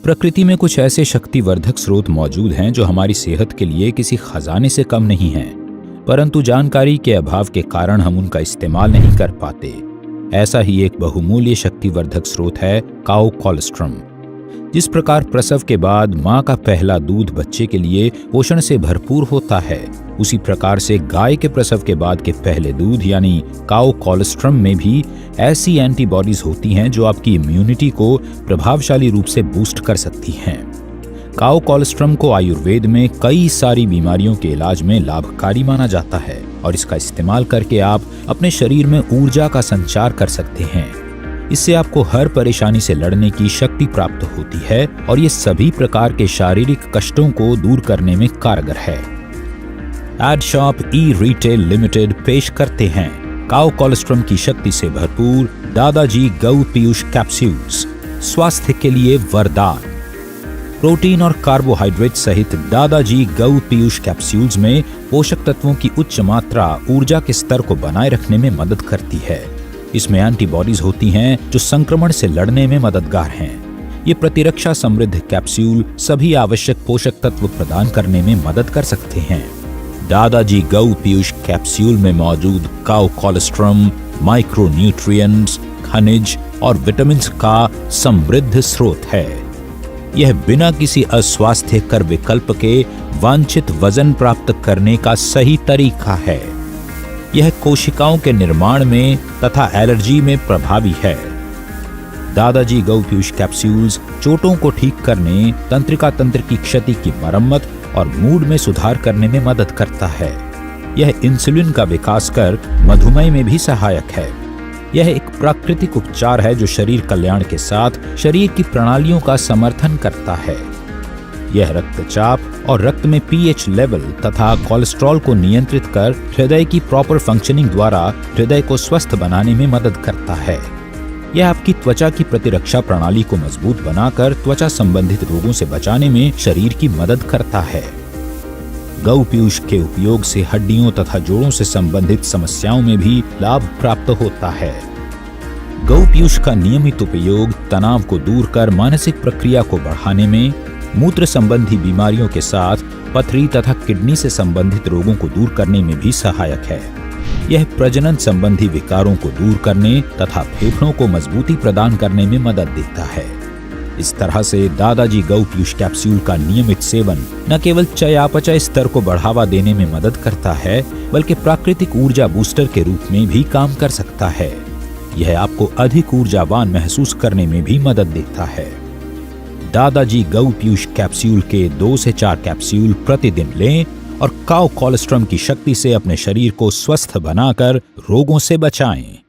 प्रकृति में कुछ ऐसे शक्तिवर्धक स्रोत मौजूद हैं जो हमारी सेहत के लिए किसी खजाने से कम नहीं हैं, परंतु जानकारी के अभाव के कारण हम उनका इस्तेमाल नहीं कर पाते। ऐसा ही एक बहुमूल्य शक्तिवर्धक स्रोत है काउ कोलोस्ट्रम। जिस प्रकार प्रसव के बाद मां का पहला दूध बच्चे के लिए पोषण से भरपूर होता है, उसी प्रकार से गाय के प्रसव के बाद के पहले दूध यानी काउ कोलोस्ट्रम में भी ऐसी एंटीबॉडीज होती हैं जो आपकी इम्यूनिटी को प्रभावशाली रूप से बूस्ट कर सकती हैं। काउ कोलोस्ट्रम को आयुर्वेद में कई सारी बीमारियों के इलाज में लाभकारी माना जाता है और इसका इस्तेमाल करके आप अपने शरीर में ऊर्जा का संचार कर सकते हैं। इससे आपको हर परेशानी से लड़ने की शक्ति प्राप्त होती है और ये सभी प्रकार के शारीरिक कष्टों को दूर करने में कारगर है। एडशॉप ई रिटेल लिमिटेड पेश करते हैं काउ कोलोस्ट्रम की शक्ति से भरपूर दादाजी गौ पीयूष कैप्सूल्स, स्वास्थ्य के लिए वरदान। प्रोटीन और कार्बोहाइड्रेट सहित दादाजी गौ पीयूष कैप्सूल्स में पोषक तत्वों की उच्च मात्रा ऊर्जा के स्तर को बनाए रखने में मदद करती है। इसमें एंटीबॉडीज होती हैं जो संक्रमण से लड़ने में मददगार हैं। ये प्रतिरक्षा समृद्ध कैप्सूल सभी आवश्यक पोषक तत्व प्रदान करने में मदद कर सकते हैं। दादाजी गौ पीयूष कैप्सूल में मौजूद काउ कोलोस्ट्रम माइक्रो न्यूट्रिएंट्स, खनिज और विटामिन्स का समृद्ध स्रोत है। यह बिना किसी अस्वास्थ्यकर विकल्प के वांछित वजन प्राप्त करने का सही तरीका है। यह कोशिकाओं के निर्माण में तथा एलर्जी में प्रभावी है। दादाजी गौ पीयूष कैप्सूल्स चोटों को ठीक करने, तंत्रिका तंत्र की क्षति की मरम्मत और मूड में सुधार करने में मदद करता है। यह इंसुलिन का विकास कर मधुमेह में भी सहायक है। यह एक प्राकृतिक उपचार है जो शरीर कल्याण के साथ शरीर की प्रणालियों का समर्थन करता है। यह रक्तचाप और रक्त में पीएच लेवल तथा कोलेस्ट्रॉल को नियंत्रित कर हृदय की प्रॉपर फंक्शनिंग द्वारा हृदय को स्वस्थ बनाने में मदद करता है। यह आपकी त्वचा की प्रतिरक्षा प्रणाली को मजबूत बनाकर त्वचा संबंधित रोगों से बचाने में शरीर की मदद करता है। गौ पीयूष के उपयोग से हड्डियों तथा जोड़ों से संबंधित समस्याओं में भी लाभ प्राप्त होता है। गौ पीयूष का नियमित उपयोग तनाव को दूर कर मानसिक प्रक्रिया को बढ़ाने में, मूत्र संबंधी बीमारियों के साथ पथरी तथा किडनी से संबंधित रोगों को दूर करने में भी सहायक है। यह प्रजनन संबंधी विकारों को दूर करने तथा फेफड़ों को मजबूती प्रदान करने में मदद देता है। इस तरह से दादाजी गौ पीयूष कैप्सूल का नियमित सेवन न केवल चयापचय स्तर को बढ़ावा देने में मदद करता है, बल्कि प्राकृतिक ऊर्जा बूस्टर के रूप में भी काम कर सकता है। यह आपको अधिक ऊर्जावान महसूस करने में भी मदद देता है। दादाजी गौ पीयूष कैप्सूल के 2 से 4 कैप्सूल प्रतिदिन लें और काउ कोलोस्ट्रम की शक्ति से अपने शरीर को स्वस्थ बनाकर रोगों से बचाएं।